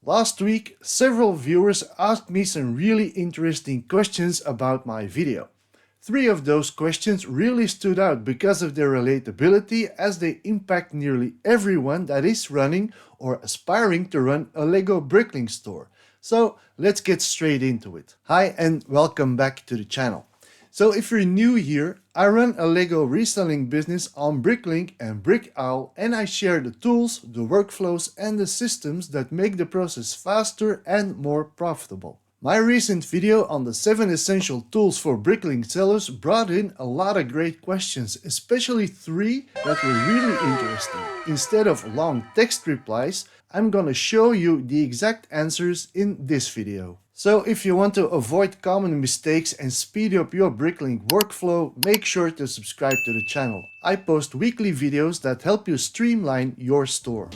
Last week, several viewers asked me some really interesting questions about my video. 3 of those questions really stood out because of their relatability, as they impact nearly everyone that is running or aspiring to run a LEGO Bricklink store. So let's get straight into it. Hi and welcome back to the channel. So if you're new here, I run a LEGO reselling business on Bricklink and Brickowl, and I share the tools, the workflows and the systems that make the process faster and more profitable. My recent video on the 7 essential tools for Bricklink sellers brought in a lot of great questions, especially 3 that were really interesting. Instead of long text replies, I'm gonna show you the exact answers in this video. So if you want to avoid common mistakes and speed up your Bricklink workflow, make sure to subscribe to the channel. I post weekly videos that help you streamline your store.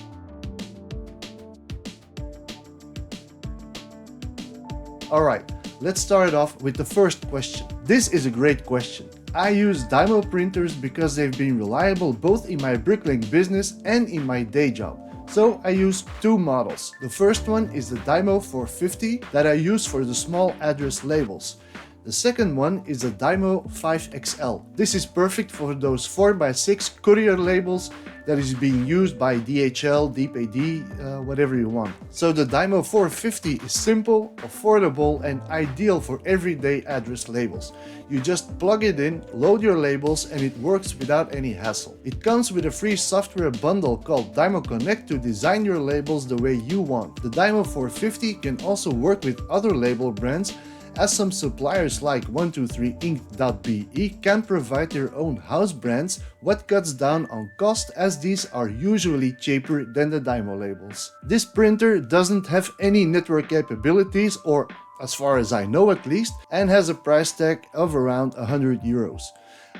Alright, let's start off with the first question. This is a great question. I use Dymo printers because they've been reliable both in my Bricklink business and in my day job. So I use 2 models. The first one is the Dymo 450 that I use for the small address labels. The second one is the Dymo 5XL. This is perfect for those 4x6 courier labels that is being used by DHL, DPD, whatever you want. So the Dymo 450 is simple, affordable and ideal for everyday address labels. You just plug it in, load your labels and it works without any hassle. It comes with a free software bundle called Dymo Connect to design your labels the way you want. The Dymo 450 can also work with other label brands, as some suppliers like 123ink.be can provide their own house brands, what cuts down on cost as these are usually cheaper than the Dymo labels. This printer doesn't have any network capabilities, or as far as I know at least, and has a price tag of around 100 euros.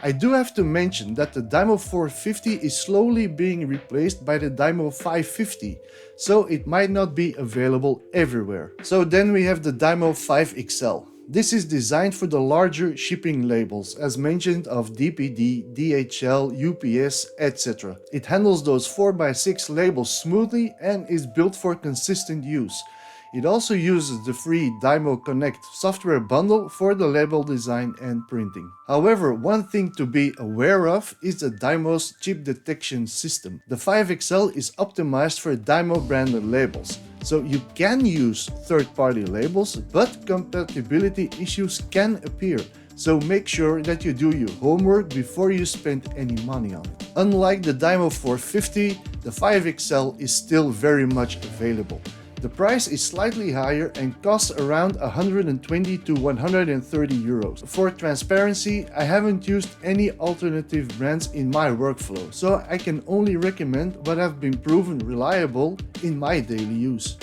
I do have to mention that the Dymo 450 is slowly being replaced by the Dymo 550, so it might not be available everywhere. So then we have the Dymo 5XL. This is designed for the larger shipping labels, as mentioned, of DPD, DHL, UPS, etc. It handles those 4x6 labels smoothly and is built for consistent use. It also uses the free Dymo Connect software bundle for the label design and printing. However, one thing to be aware of is the Dymo's chip detection system. The 5XL is optimized for Dymo branded labels, so you can use third-party labels, but compatibility issues can appear. So make sure that you do your homework before you spend any money on it. Unlike the Dymo 450, the 5XL is still very much available. The price is slightly higher and costs around 120 to 130 euros. For transparency, I haven't used any alternative brands in my workflow, so I can only recommend what have been proven reliable in my daily use.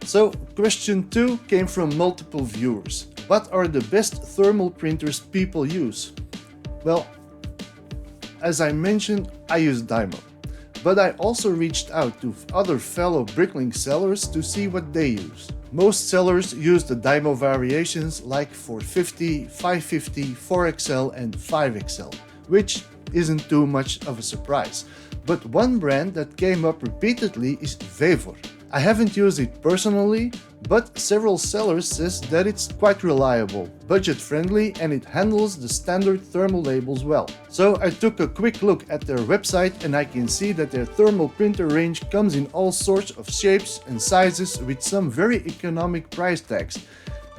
So, question 2 came from multiple viewers. What are the best thermal printers people use? Well, as I mentioned, I use Dymo, but I also reached out to other fellow Bricklink sellers to see what they use. Most sellers use the Dymo variations like 450, 550, 4XL and 5XL, which isn't too much of a surprise. But one brand that came up repeatedly is Vevor. I haven't used it personally, but several sellers says that it's quite reliable, budget friendly and it handles the standard thermal labels well. So I took a quick look at their website and I can see that their thermal printer range comes in all sorts of shapes and sizes with some very economic price tags,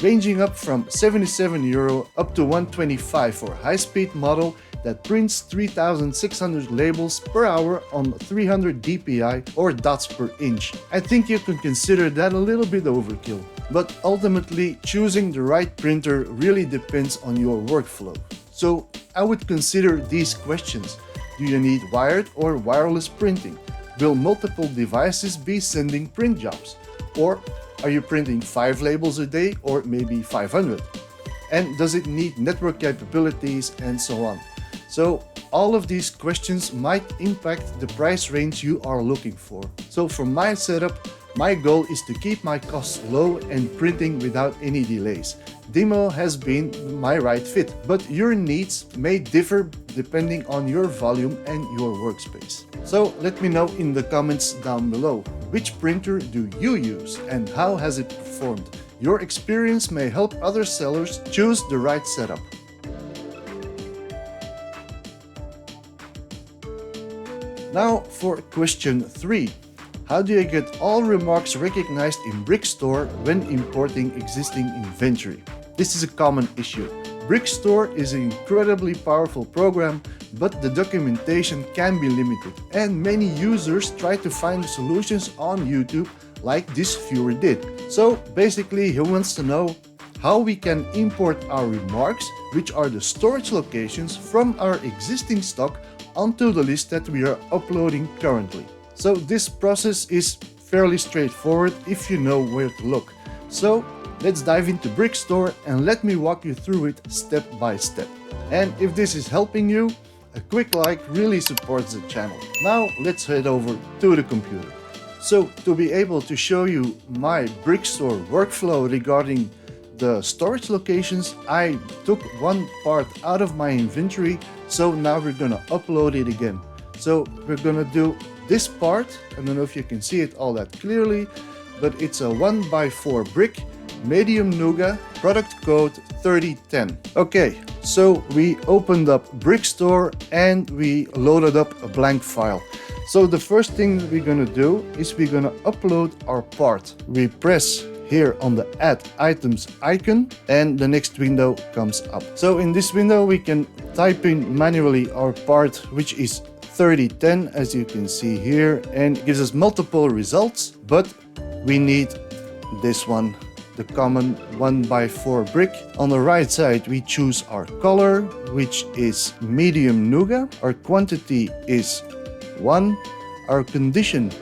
ranging up from 77 euro up to 125 for a high-speed model that prints 3600 labels per hour on 300 dpi or dots per inch. I think you can consider that a little bit overkill, but ultimately choosing the right printer really depends on your workflow. So I would consider these questions. Do you need wired or wireless printing? Will multiple devices be sending print jobs? Or are you printing 5 labels a day or maybe 500? And does it need network capabilities and so on? So all of these questions might impact the price range you are looking for. So for my setup, my goal is to keep my costs low and printing without any delays. Demo has been my right fit, but your needs may differ depending on your volume and your workspace. So let me know in the comments down below, which printer do you use and how has it performed? Your experience may help other sellers choose the right setup. Now for question 3. How do you get all remarks recognized in Brickstore when importing existing inventory? This is a common issue. Brickstore is an incredibly powerful program, but the documentation can be limited, and many users try to find solutions on YouTube like this viewer did. So basically he wants to know how we can import our remarks, which are the storage locations from our existing stock, onto the list that we are uploading currently. So this process is fairly straightforward if you know where to look. So let's dive into Brickstore and let me walk you through it step by step. And if this is helping you, a quick like really supports the channel. Now let's head over to the computer. So to be able to show you my Brickstore workflow regarding the storage locations, I took one part out of my inventory, so now we're gonna upload it again. So we're gonna do this part. I don't know if you can see it all that clearly, but it's a 1x4 brick, medium nougat, product code 3010. Okay, so we opened up Brickstore and we loaded up a blank file. So the first thing we're gonna do is we're gonna upload our part. We press here on the add items icon and the next window comes up. So in this window we can type in manually our part, which is 3010, as you can see here, and it gives us multiple results, but we need this one, the common 1x4 brick. On the right side we choose our color, which is medium nougat. Our quantity is 1. Our condition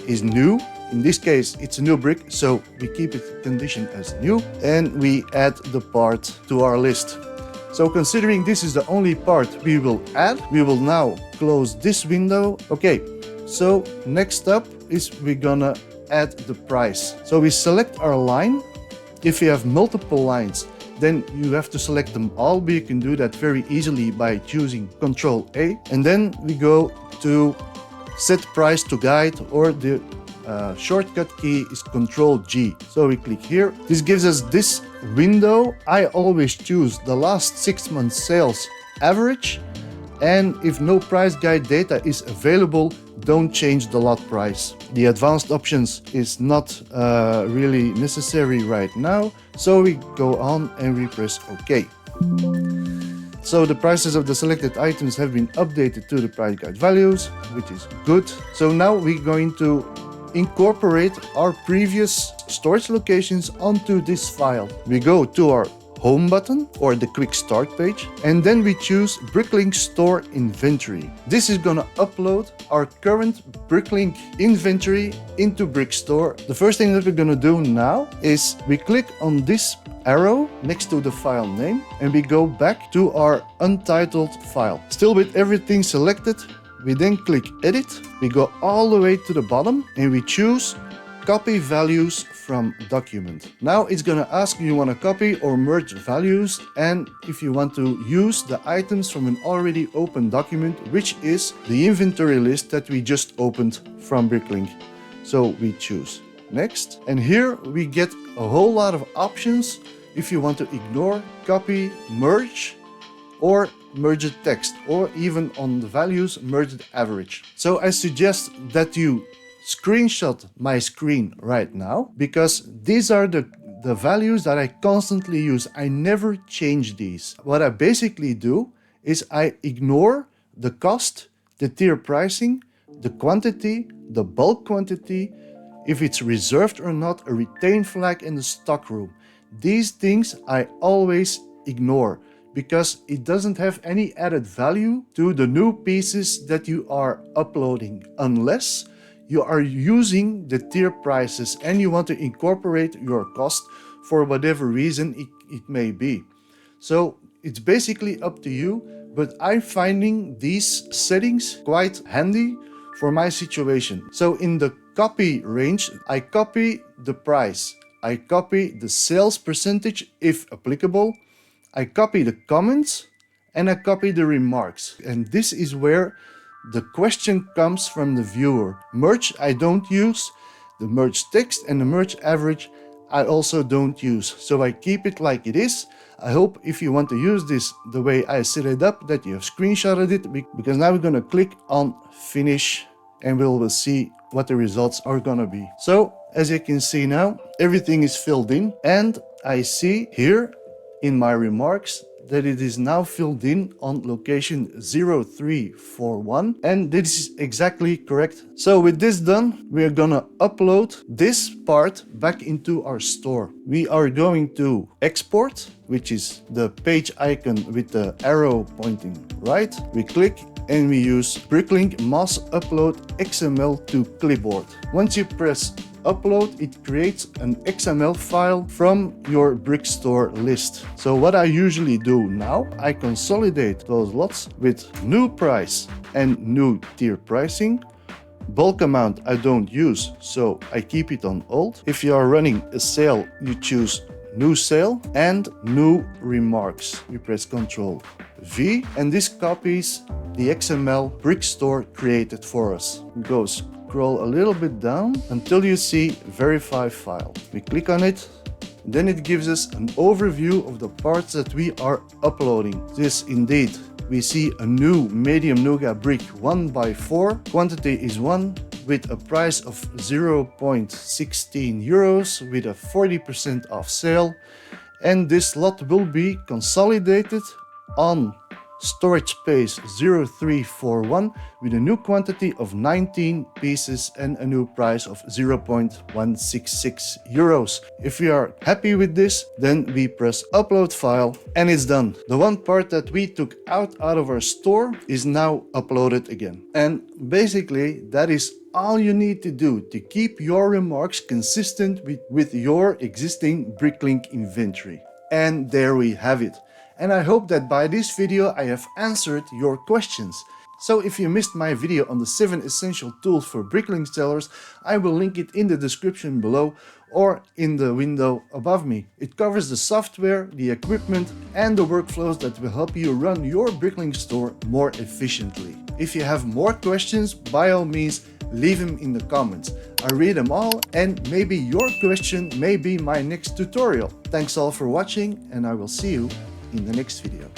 is new. In this case, it's a new brick, so we keep it condition as new, and we add the part to our list. So considering this is the only part we will add, we will now close this window. Okay, so next up is we're gonna add the price. So we select our line. If you have multiple lines, then you have to select them all, but you can do that very easily by choosing Ctrl A. And then we go to set price to guide, or the shortcut key is Ctrl G. So we click here. This gives us this window. I always choose the last 6 months sales average, and if no price guide data is available, don't change the lot price. The advanced options is not really necessary right now, so we go on and we press OK. So the prices of the selected items have been updated to the price guide values, which is good. So now we're going to incorporate our previous storage locations onto this file. We go to our home button or the quick start page, and then we choose Bricklink store inventory. This is gonna upload our current Bricklink inventory into Brickstore. The first thing that we're gonna do now is we click on this arrow next to the file name and we go back to our untitled file. Still with everything selected, we then click edit, we go all the way to the bottom and we choose copy values from document. Now it's gonna ask you want to copy or merge values, and if you want to use the items from an already open document, which is the inventory list that we just opened from Bricklink. So we choose next, and here we get a whole lot of options if you want to ignore, copy, merge, or merged text, or even on the values merged average. So I suggest that you screenshot my screen right now, because these are the values that I constantly use. I never change these. What I basically do is I ignore the cost, the tier pricing, the quantity, the bulk quantity, if it's reserved or not, a retain flag, and the stock room. These things I always ignore, because it doesn't have any added value to the new pieces that you are uploading, unless you are using the tier prices and you want to incorporate your cost for whatever reason it may be. So it's basically up to you, but I'm finding these settings quite handy for my situation. So in the copy range, I copy the price I copy the sales percentage if applicable, I copy the comments, and I copy the remarks. And this is where the question comes from the viewer. Merge I don't use, the merge text and the merge average I also don't use. So I keep it like it is. I hope if you want to use this the way I set it up that you have screenshotted it, because now we're gonna click on finish and we will see what the results are gonna be. So as you can see now, everything is filled in, and I see here in my remarks that it is now filled in on location 0341, and this is exactly correct. So with this done, we are gonna upload this part back into our store. We are going to export, which is the page icon with the arrow pointing right. We click and we use Bricklink mass upload XML to clipboard. Once you press upload, it creates an XML file from your Brickstore list. So what I usually do now, I consolidate those lots with new price and new tier pricing. Bulk amount I don't use, so I keep it on old. If you are running a sale, you choose new sale and new remarks. We press Ctrl V, and this copies the XML Brickstore created for us. Go scroll a little bit down until you see verify file. We click on it, then it gives us an overview of the parts that we are uploading. This indeed, we see a new medium nougat brick 1x4, quantity is 1, with a price of 0.16 euros with a 40% off sale, and this lot will be consolidated on storage space 0341 with a new quantity of 19 pieces and a new price of 0.166 euros. If we are happy with this, then we press upload file and it's done. The one part that we took out of our store is now uploaded again. And basically that is all you need to do to keep your remarks consistent with your existing Bricklink inventory. And there we have it. And I hope that by this video I have answered your questions. So if you missed my video on the 7 essential tools for Bricklink sellers, I will link it in the description below or in the window above me. It covers the software, the equipment, and the workflows that will help you run your Bricklink store more efficiently. If you have more questions, by all means, leave them in the comments. I read them all, and maybe your question may be my next tutorial. Thanks all for watching, and I will see you in the next video.